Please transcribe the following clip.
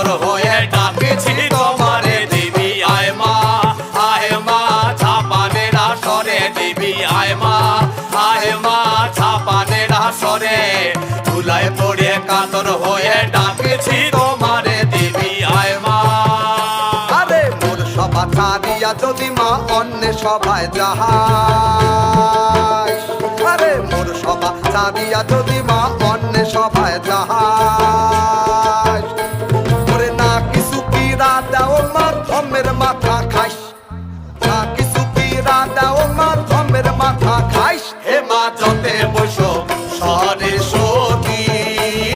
কাতর হয়ে ডাকেছি তোমারে দেবী আয় মা ছাপানের আসরে দেবী আয় মা ছাপানের আসরে ধুলায় পড়ে কাতর হয়ে ডাকেছি তোমারে দেবী আয় মা। আরে মোর সভা ছাড়িয়া যদি মা অন্য সভায় যাহাই, আরে মোর সভা ছাড়িয়া যদি মা